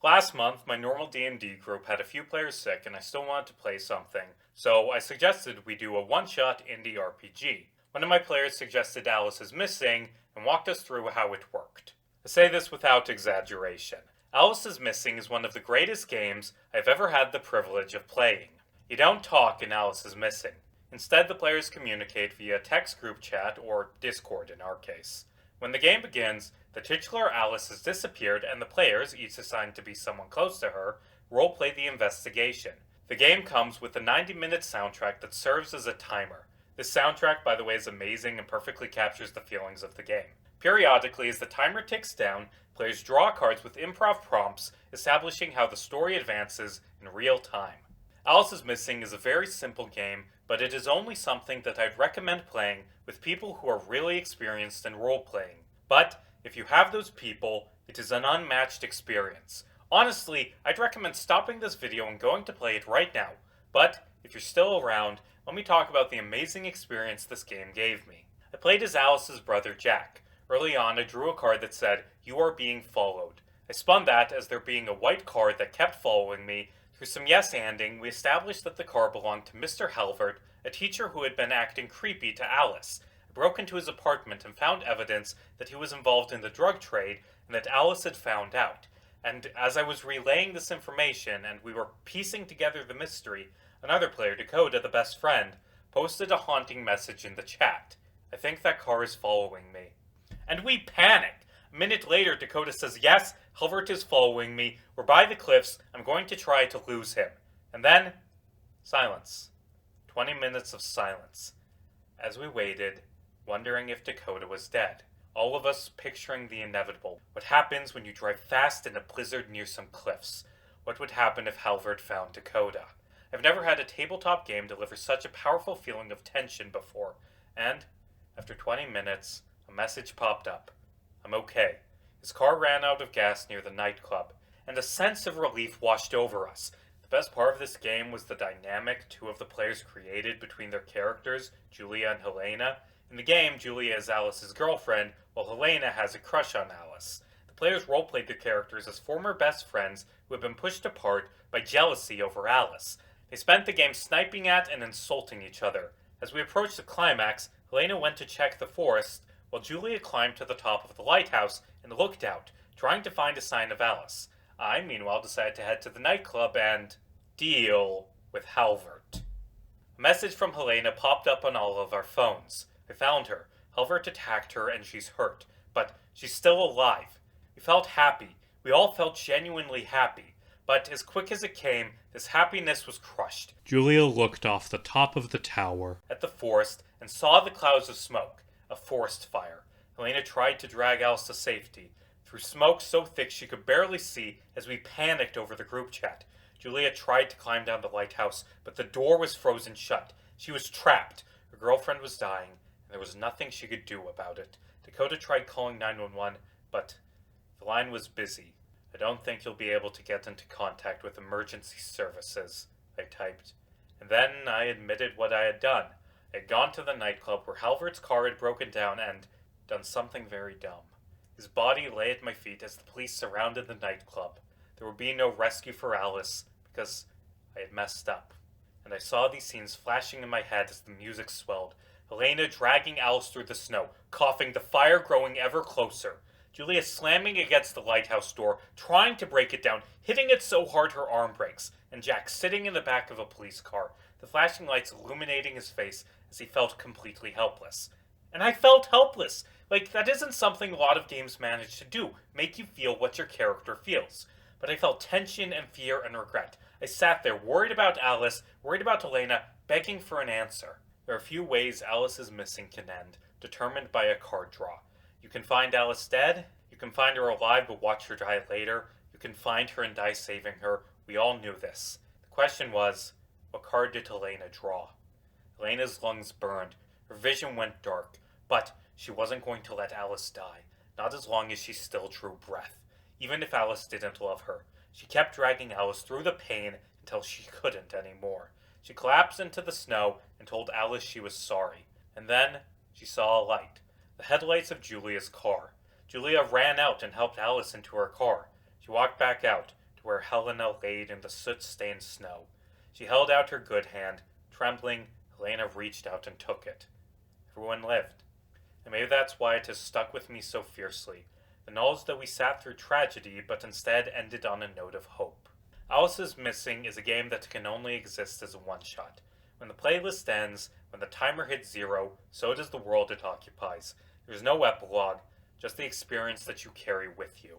Last month, my normal D&D group had a few players sick and I still wanted to play something, so I suggested we do a one-shot indie RPG. One of my players suggested Alice is Missing and walked us through how it worked. I say this without exaggeration. Alice is Missing is one of the greatest games I've ever had the privilege of playing. You don't talk in Alice is Missing. Instead, the players communicate via text group chat, or Discord in our case. When the game begins, the titular Alice has disappeared and the players, each assigned to be someone close to her, roleplay the investigation. The game comes with a 90-minute soundtrack that serves as a timer. This soundtrack, by the way, is amazing and perfectly captures the feelings of the game. Periodically, as the timer ticks down, players draw cards with improv prompts establishing how the story advances in real time. Alice is Missing is a very simple game, but it is only something that I'd recommend playing with people who are really experienced in role-playing. But if you have those people, it is an unmatched experience. Honestly, I'd recommend stopping this video and going to play it right now. But if you're still around, let me talk about the amazing experience this game gave me. I played as Alice's brother Jack. Early on, I drew a card that said, "You are being followed." I spun that as there being a white card that kept following me. Through some yes-anding, we established that the car belonged to Mr. Halvert, a teacher who had been acting creepy to Alice. I broke into his apartment and found evidence that he was involved in the drug trade and that Alice had found out. And as I was relaying this information and we were piecing together the mystery, another player, Dakota, the best friend, posted a haunting message in the chat. "I think that car is following me." And we panicked. A minute later, Dakota says, "Yes, Halvert is following me. We're by the cliffs. I'm going to try to lose him." And then, silence. 20 minutes of silence. As we waited, wondering if Dakota was dead. All of us picturing the inevitable. What happens when you drive fast in a blizzard near some cliffs? What would happen if Halvert found Dakota? I've never had a tabletop game deliver such a powerful feeling of tension before. And, after 20 minutes, a message popped up. I'm okay. His car ran out of gas near the nightclub, and a sense of relief washed over us. The best part of this game was the dynamic two of the players created between their characters, Julia and Helena. In the game, Julia is Alice's girlfriend, while Helena has a crush on Alice. The players roleplayed their characters as former best friends who had been pushed apart by jealousy over Alice. They spent the game sniping at and insulting each other. As we approached the climax, Helena went to check the forest, while Julia climbed to the top of the lighthouse and looked out, trying to find a sign of Alice. I, meanwhile, decided to head to the nightclub and deal with Halvert. A message from Helena popped up on all of our phones. I found her. Halvert attacked her and she's hurt, but she's still alive. We felt happy. We all felt genuinely happy. But as quick as it came, this happiness was crushed. Julia looked off the top of the tower at the forest and saw the clouds of smoke, a forest fire. Helena tried to drag Alice to safety, through smoke so thick she could barely see as we panicked over the group chat. Julia tried to climb down the lighthouse, but the door was frozen shut. She was trapped. Her girlfriend was dying, and there was nothing she could do about it. Dakota tried calling 911, but the line was busy. "I don't think you'll be able to get into contact with emergency services," I typed. And then I admitted what I had done. I had gone to the nightclub where Halvert's car had broken down and done something very dumb. His body lay at my feet as the police surrounded the nightclub. There would be no rescue for Alice because I had messed up. And I saw these scenes flashing in my head as the music swelled. Helena dragging Alice through the snow, coughing, the fire growing ever closer. Julia slamming against the lighthouse door, trying to break it down, hitting it so hard her arm breaks, and Jack sitting in the back of a police car, the flashing lights illuminating his face as he felt completely helpless. And I felt helpless! Like, that isn't something a lot of games manage to do, make you feel what your character feels. But I felt tension and fear and regret. I sat there, worried about Alice, worried about Helena, begging for an answer. There are a few ways Alice is Missing can end, determined by a card draw. You can find Alice dead, you can find her alive but watch her die later, you can find her and die saving her. We all knew this. The question was, what card did Helena draw? Helena's lungs burned, her vision went dark, but she wasn't going to let Alice die, not as long as she still drew breath. Even if Alice didn't love her, she kept dragging Alice through the pain until she couldn't anymore. She collapsed into the snow and told Alice she was sorry. And then she saw a light. The headlights of Julia's car. Julia ran out and helped Alice into her car. She walked back out, to where Helena laid in the soot-stained snow. She held out her good hand. Trembling, Helena reached out and took it. Everyone lived. And maybe that's why it has stuck with me so fiercely. The knowledge that we sat through tragedy, but instead ended on a note of hope. Alice's Missing is a game that can only exist as a one-shot. When the playlist ends, when the timer hits 0, so does the world it occupies. There's no epilogue, just the experience that you carry with you.